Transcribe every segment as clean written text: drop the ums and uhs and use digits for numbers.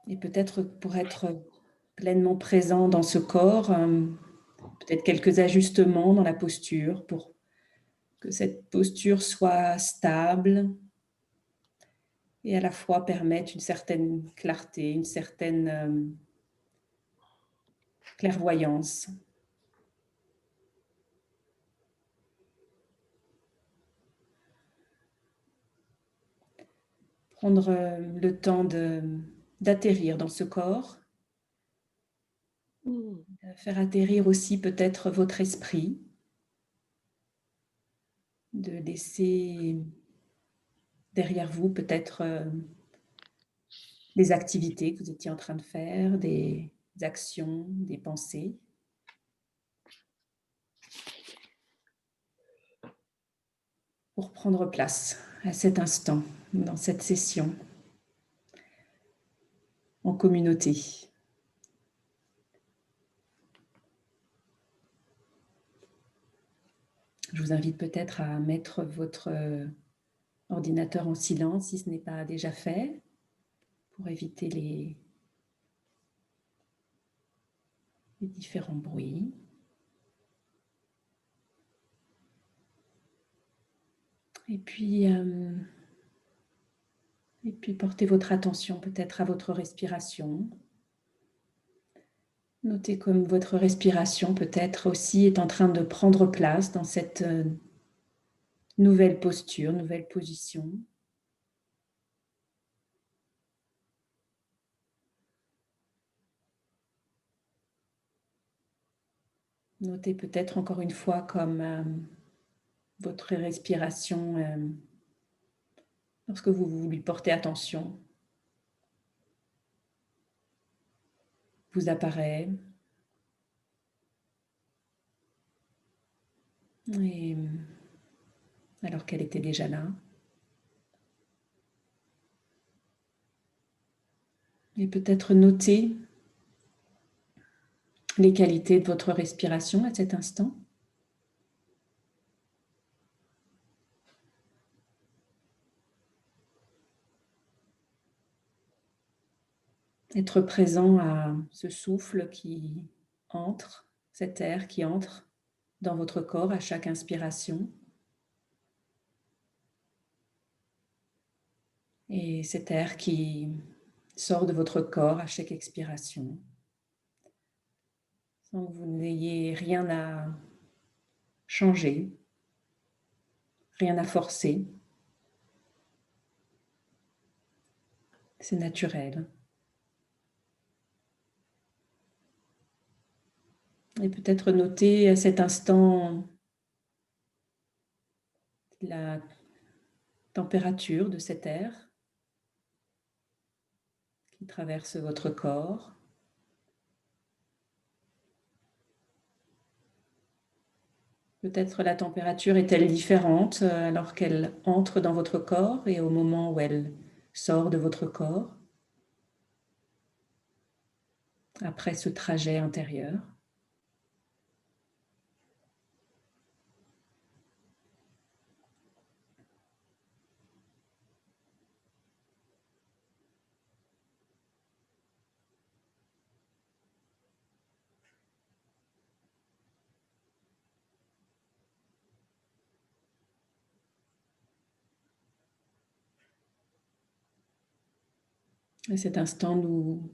Et peut-être pour être pleinement présent dans ce corps, peut-être quelques ajustements dans la posture pour que cette posture soit stable et à la fois permette une certaine clarté, une certaine clairvoyance. Prendre le temps d'atterrir dans ce corps, faire atterrir aussi peut-être votre esprit, de laisser derrière vous peut-être des activités que vous étiez en train de faire, des actions, des pensées. Pour prendre place à cet instant, dans cette session, en communauté. Je vous invite peut-être à mettre votre ordinateur en silence si ce n'est pas déjà fait, pour éviter les différents bruits. Et puis portez votre attention peut-être à votre respiration. Notez comme votre respiration peut-être aussi est en train de prendre place dans cette nouvelle posture, nouvelle position. Notez peut-être encore une fois comme votre respiration, lorsque vous lui portez attention, vous apparaît. Et alors qu'elle était déjà là. Et peut-être noter les qualités de votre respiration à cet instant. Être présent à ce souffle qui entre, cet air qui entre dans votre corps à chaque inspiration. Et cet air qui sort de votre corps à chaque expiration. Sans que vous n'ayez rien à changer, rien à forcer. C'est naturel. Et peut-être noter à cet instant la température de cet air qui traverse votre corps. Peut-être la température est-elle différente alors qu'elle entre dans votre corps et au moment où elle sort de votre corps, après ce trajet intérieur. À cet instant, nous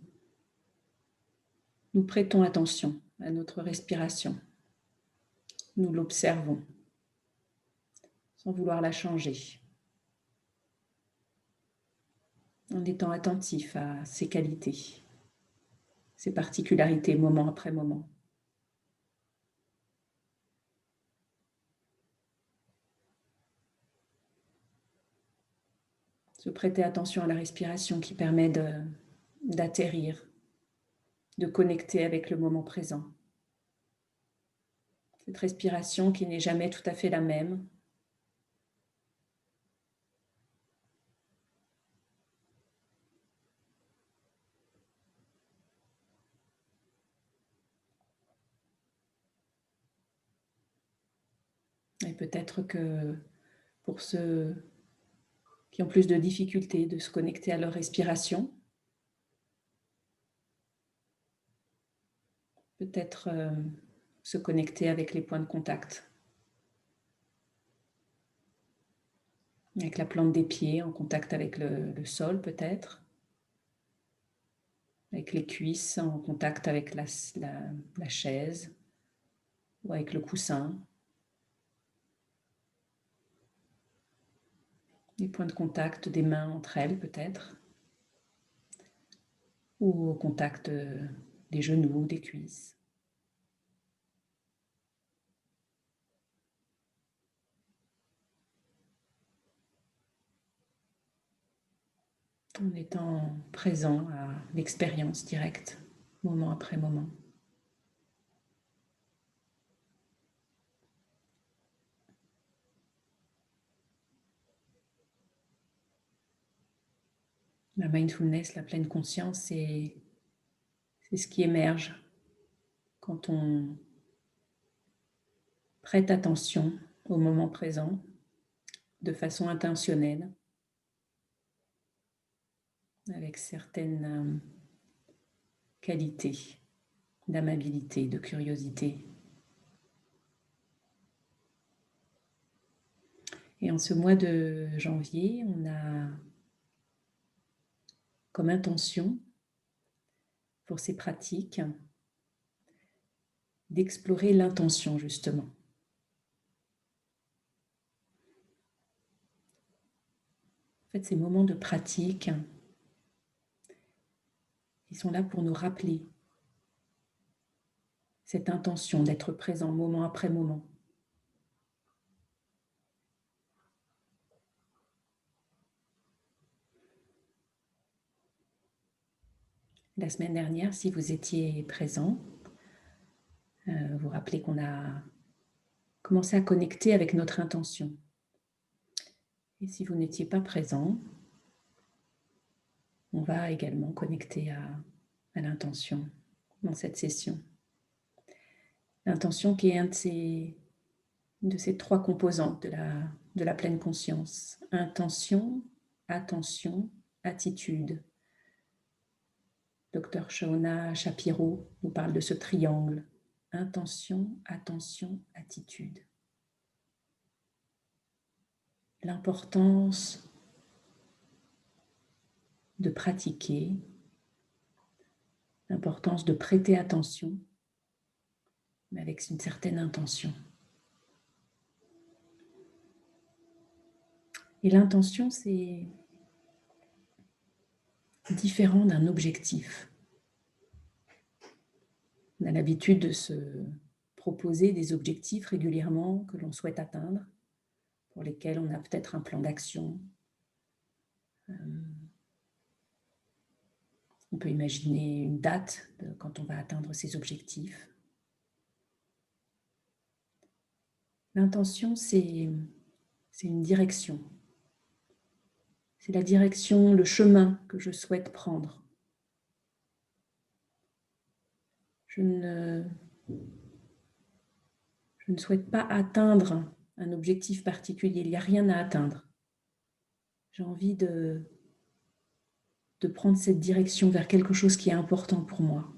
prêtons attention à notre respiration. Nous l'observons sans vouloir la changer, en étant attentif à ses qualités, ses particularités moment après moment. Se prêter attention à la respiration qui permet d'atterrir, de connecter avec le moment présent. Cette respiration qui n'est jamais tout à fait la même. Et peut-être que pour ceux qui ont plus de difficultés de se connecter à leur respiration, peut-être se connecter avec les points de contact. Avec la plante des pieds, en contact avec le sol peut-être. Avec les cuisses, en contact avec la chaise ou avec le coussin. Les points de contact des mains entre elles peut-être. Ou au contact des genoux, des cuisses. En étant présent à l'expérience directe, moment après moment. La mindfulness, la pleine conscience, c'est ce qui émerge quand on prête attention au moment présent de façon intentionnelle, avec certaines qualités d'amabilité, de curiosité. Et en ce mois de janvier, on a comme intention pour ces pratiques d'explorer l'intention justement. En fait, ces moments de pratique, ils sont là pour nous rappeler cette intention d'être présent moment après moment. La semaine dernière, si vous étiez présent, vous vous rappelez qu'on a commencé à connecter avec notre intention. Et si vous n'étiez pas présent, on va également connecter à l'intention dans cette session. L'intention qui est un de ces trois composantes de la pleine conscience. Intention, attention, attitude. Dr Shona Shapiro nous parle de ce triangle. Intention, attention, attitude. L'importance de pratiquer, l'importance de prêter attention, mais avec une certaine intention. Et l'intention, c'est différent d'un objectif. On a l'habitude de se proposer des objectifs régulièrement que l'on souhaite atteindre, pour lesquels on a peut-être un plan d'action. On peut imaginer une date quand on va atteindre ces objectifs. L'intention, c'est une direction. C'est la direction, le chemin que je souhaite prendre. Je ne souhaite pas atteindre un objectif particulier. Il n'y a rien à atteindre. J'ai envie de prendre cette direction vers quelque chose qui est important pour moi.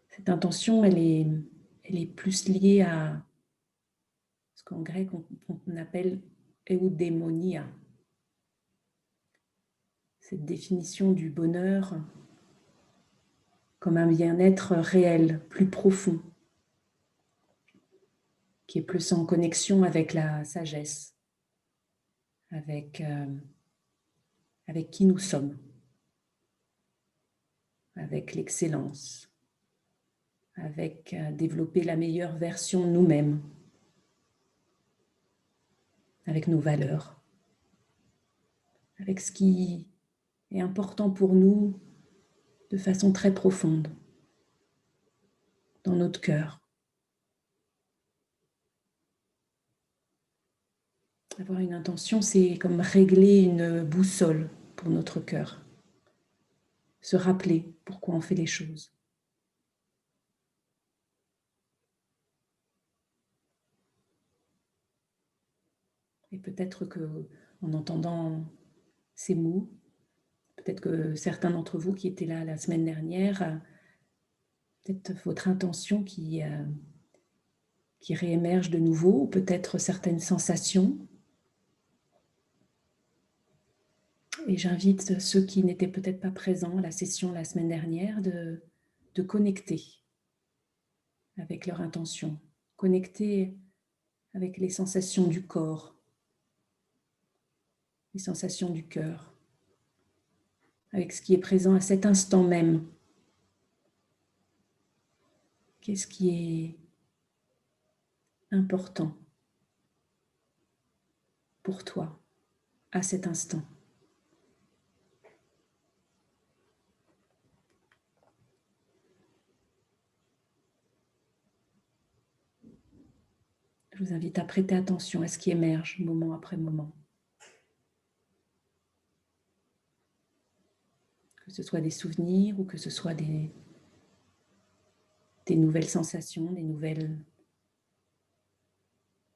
Cette intention, elle est plus liée à ce qu'en grec on appelle eudaimonia. Cette définition du bonheur comme un bien-être réel, plus profond, qui est plus en connexion avec la sagesse, avec qui nous sommes, avec l'excellence, avec développer la meilleure version de nous-mêmes, avec nos valeurs, avec ce qui est important pour nous de façon très profonde, dans notre cœur. Avoir une intention, c'est comme régler une boussole pour notre cœur. Se rappeler pourquoi on fait les choses. Et peut-être qu'en entendant ces mots. Peut-être que certains d'entre vous qui étaient là la semaine dernière, peut-être votre intention qui réémerge de nouveau, ou peut-être certaines sensations. Et j'invite ceux qui n'étaient peut-être pas présents à la session la semaine dernière de connecter avec leur intention, connecter avec les sensations du corps, les sensations du cœur, avec ce qui est présent à cet instant même. Qu'est-ce qui est important pour toi à cet instant? Je vous invite à prêter attention à ce qui émerge moment après moment. Que ce soit des souvenirs ou que ce soit des nouvelles sensations, des nouvelles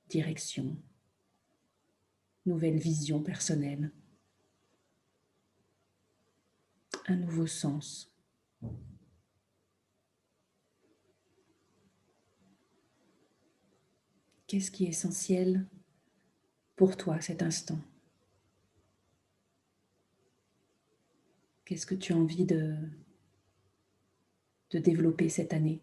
directions, nouvelles visions personnelles, un nouveau sens. Qu'est-ce qui est essentiel pour toi à cet instant? Qu'est-ce que tu as envie de développer cette année?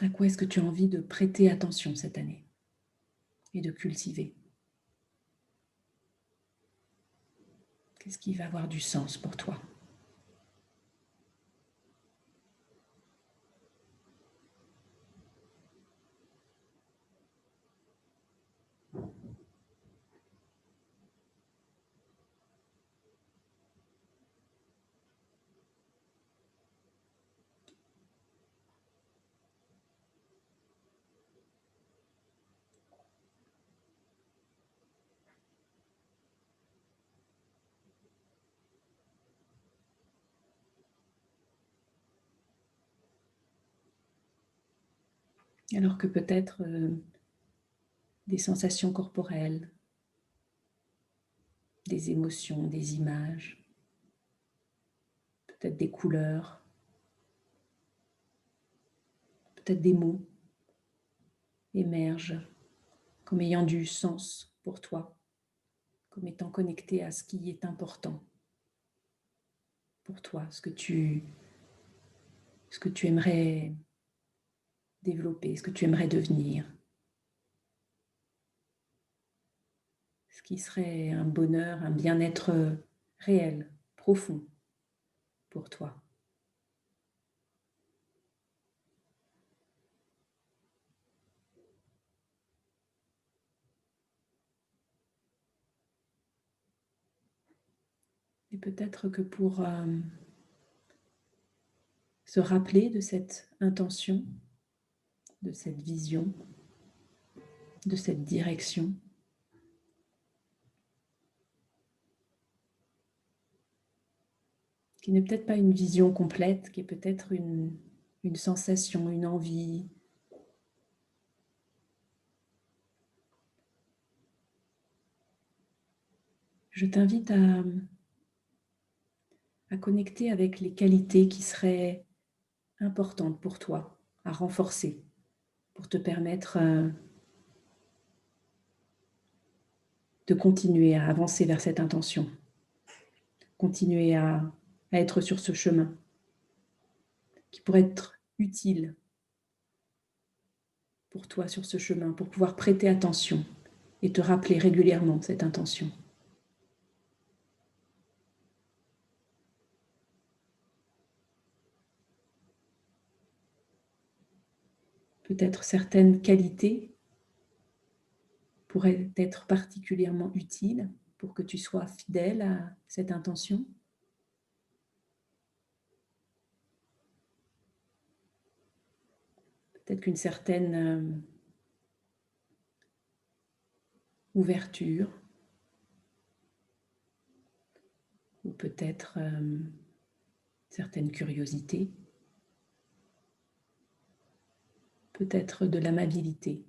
À quoi est-ce que tu as envie de prêter attention cette année et de cultiver? Qu'est-ce qui va avoir du sens pour toi? Alors que peut-être des sensations corporelles, des émotions, des images, peut-être des couleurs, peut-être des mots émergent comme ayant du sens pour toi, comme étant connecté à ce qui est important pour toi, ce que tu aimerais développer, ce que tu aimerais devenir, ce qui serait un bonheur, un bien-être réel, profond pour toi. Et peut-être que pour se rappeler de cette intention, de cette vision, de cette direction, qui n'est peut-être pas une vision complète, qui est peut-être une sensation, une envie. Je t'invite à connecter avec les qualités qui seraient importantes pour toi, à renforcer, pour te permettre de continuer à avancer vers cette intention, continuer à être sur ce chemin qui pourrait être utile pour toi sur ce chemin, pour pouvoir prêter attention et te rappeler régulièrement cette intention. Peut-être certaines qualités pourraient être particulièrement utiles pour que tu sois fidèle à cette intention. Peut-être qu'une certaine ouverture, ou peut-être certaine curiosité. peut-être de l'amabilité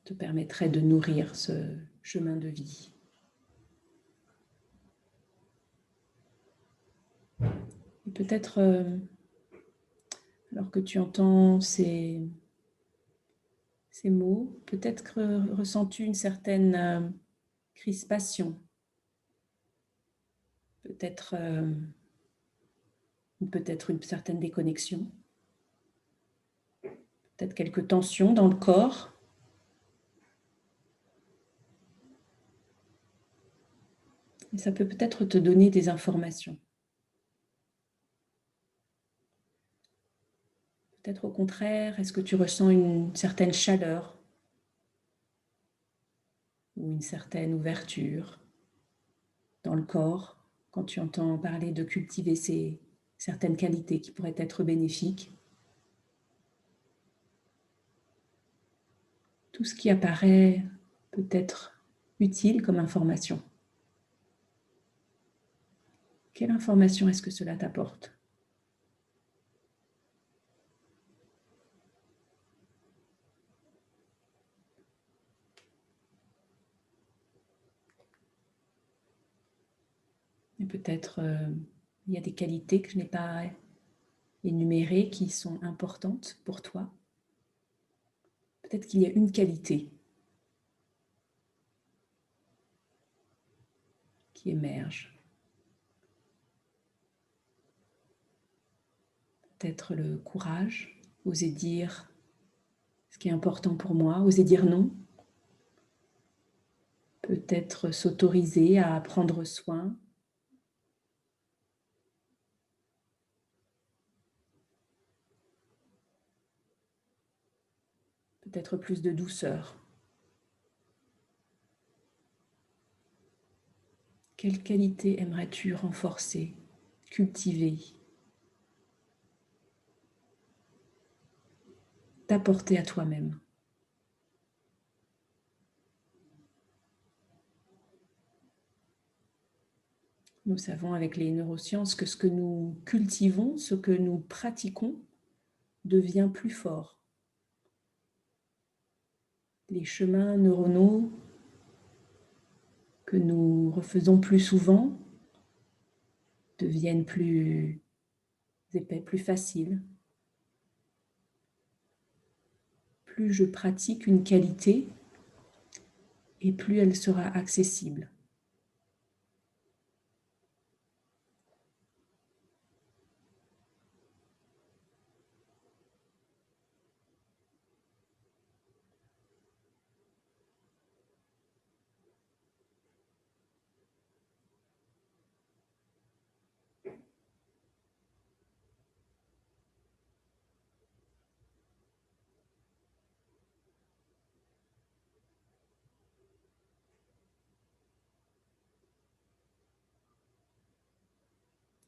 te permettrait de nourrir ce chemin de vie. Et peut-être, alors que tu entends ces mots, peut-être que ressens-tu une certaine crispation, peut-être une certaine déconnexion, peut-être quelques tensions dans le corps. Et ça peut peut-être te donner des informations. Peut-être au contraire, est-ce que tu ressens une certaine chaleur ou une certaine ouverture dans le corps quand tu entends parler de cultiver certaines qualités qui pourraient être bénéfiques? Tout ce qui apparaît peut être utile comme information. Quelle information est-ce que cela t'apporte? Et peut-être il y a des qualités que je n'ai pas énumérées qui sont importantes pour toi. Peut-être qu'il y a une qualité qui émerge. Peut-être le courage, oser dire ce qui est important pour moi, oser dire non. Peut-être s'autoriser à prendre soin. Peut-être plus de douceur. Quelle qualité aimerais-tu renforcer, cultiver, t'apporter à toi-même? Nous savons avec les neurosciences que ce que nous cultivons, ce que nous pratiquons, devient plus fort. Les chemins neuronaux que nous refaisons plus souvent deviennent plus épais, plus faciles. Plus je pratique une qualité et plus elle sera accessible.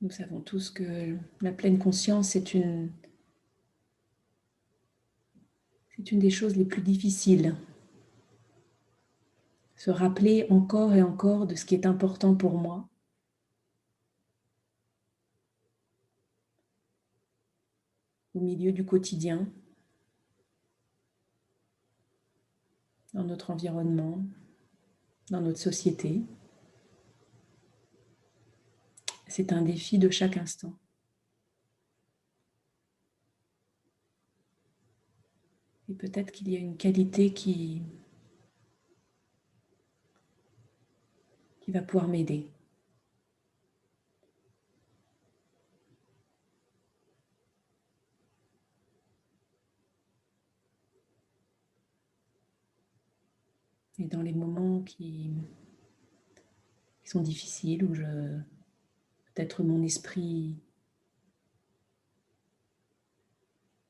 Nous savons tous que la pleine conscience est une des choses les plus difficiles. Se rappeler encore et encore de ce qui est important pour moi. Au milieu du quotidien, dans notre environnement, dans notre société. C'est un défi de chaque instant. Et peut-être qu'il y a une qualité qui va pouvoir m'aider. Et dans les moments qui sont difficiles, où peut-être mon esprit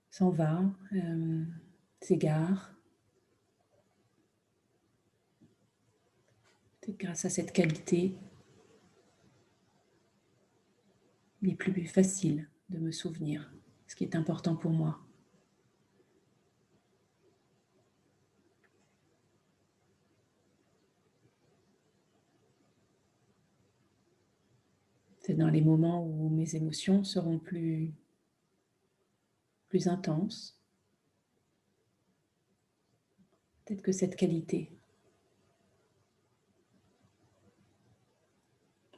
s'en va, s'égare, peut-être grâce à cette qualité, il est plus facile de me souvenir ce qui est important pour moi. C'est dans les moments où mes émotions seront plus plus intense. Peut-être que cette qualité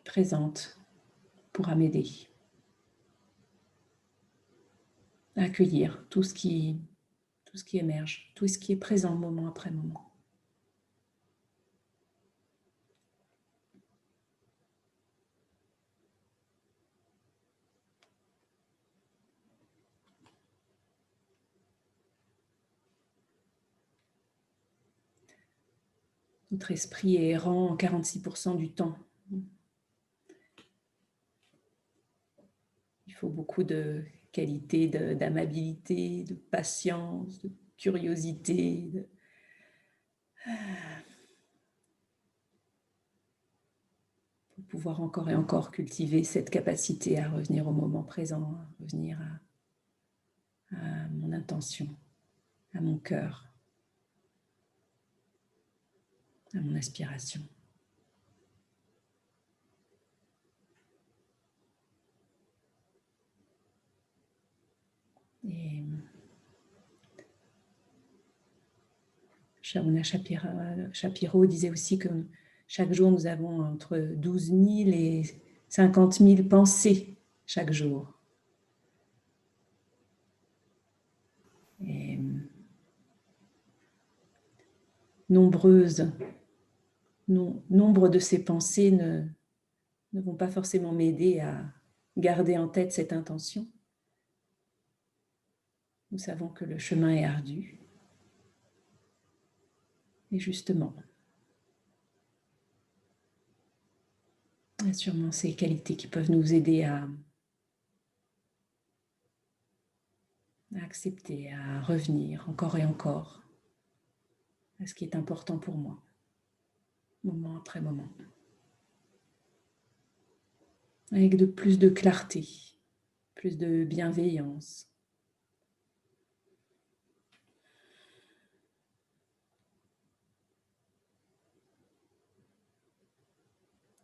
présente pourra m'aider à accueillir tout ce qui émerge, tout ce qui est présent moment après moment. Notre esprit est errant en 46% du temps. Il faut beaucoup de qualité, d'amabilité, de patience, de curiosité. Pour pouvoir encore et encore cultiver cette capacité à revenir au moment présent, à revenir à mon intention, à mon cœur, à mon aspiration. Et Shauna Shapiro disait aussi que chaque jour, nous avons entre 12 000 et 50 000 pensées chaque jour. Et nombre de ces pensées ne vont pas forcément m'aider à garder en tête cette intention. Nous savons que le chemin est ardu. Et justement, il y a sûrement ces qualités qui peuvent nous aider à accepter, à revenir encore et encore à ce qui est important pour moi, moment après moment, avec plus de clarté, plus de bienveillance.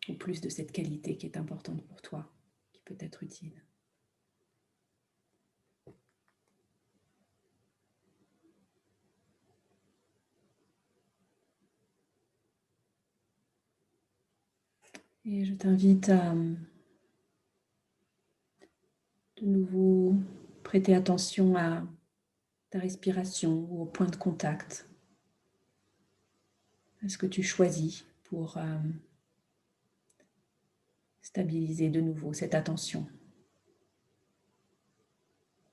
Ou plus de cette qualité qui est importante pour toi, qui peut être utile. Et je t'invite à de nouveau prêter attention à ta respiration ou au point de contact, à ce que tu choisis pour stabiliser de nouveau cette attention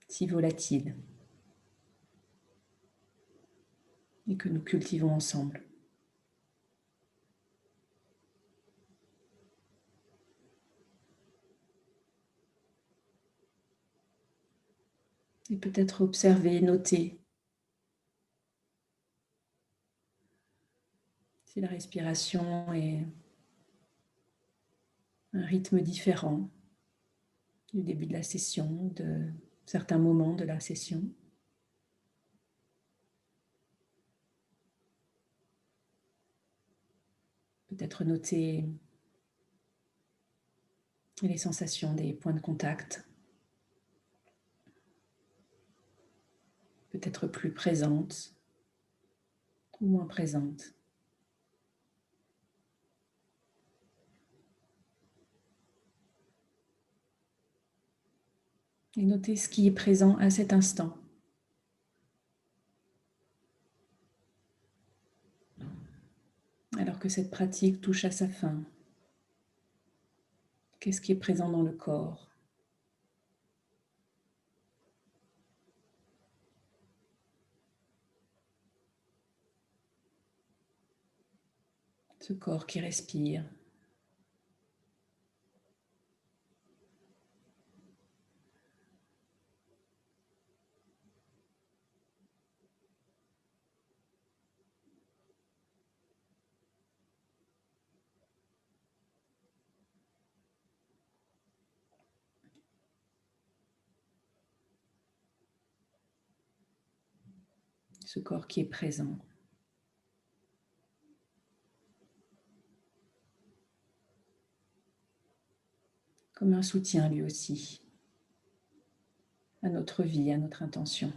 si volatile et que nous cultivons ensemble. Et peut-être observer, noter si la respiration est un rythme différent du début de la session, de certains moments de la session. Peut-être noter les sensations des points de contact, peut-être plus présentes ou moins présentes. Et noter ce qui est présent à cet instant. Alors que cette pratique touche à sa fin, qu'est-ce qui est présent dans le corps? Ce corps qui respire. Ce corps qui est présent. Comme un soutien lui aussi. à notre vie, à notre intention.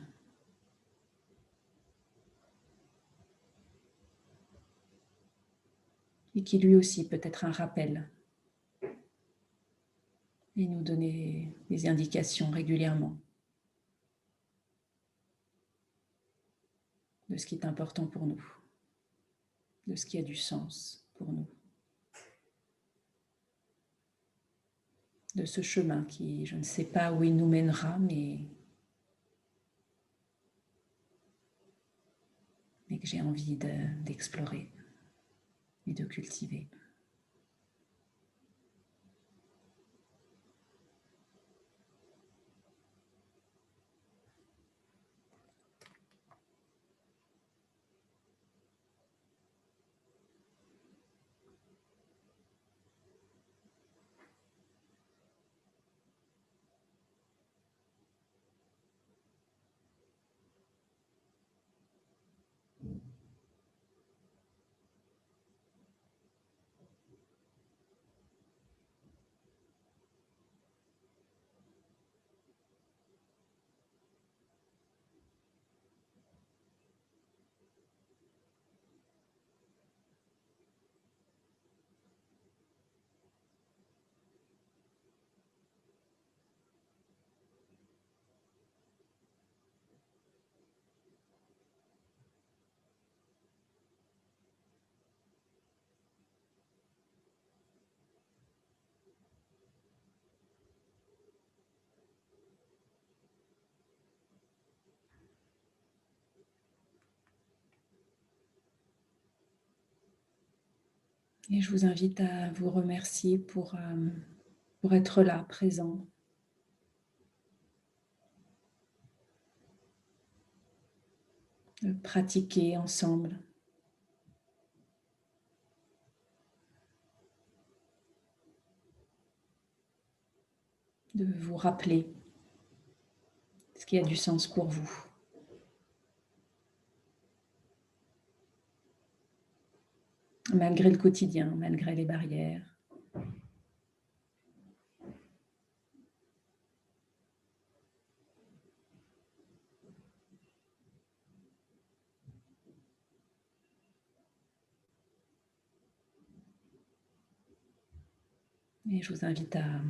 Et qui lui aussi peut être un rappel et nous donner des indications régulièrement de ce qui est important pour nous, de ce qui a du sens pour nous, de ce chemin qui, je ne sais pas où il nous mènera, mais que j'ai envie d'explorer et de cultiver. Et je vous invite à vous remercier pour être là, présent. De pratiquer ensemble. De vous rappeler ce qui a du sens pour vous. Malgré le quotidien, malgré les barrières. Et je vous invite à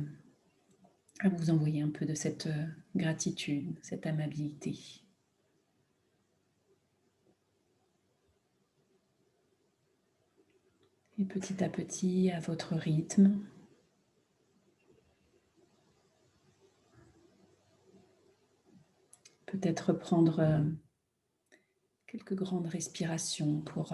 vous envoyer un peu de cette gratitude, cette amabilité. Et petit à petit, à votre rythme, peut-être prendre quelques grandes respirations pour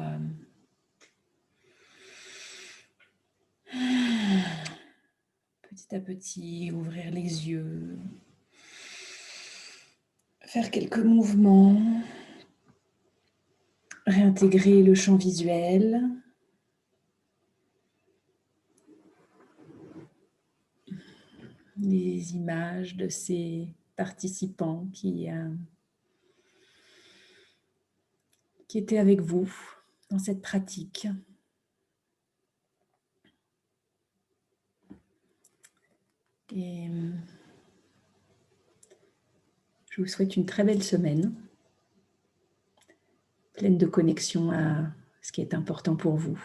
petit à petit ouvrir les yeux, faire quelques mouvements, réintégrer le champ visuel. Les images de ces participants qui étaient avec vous dans cette pratique. Et je vous souhaite une très belle semaine, pleine de connexion à ce qui est important pour vous.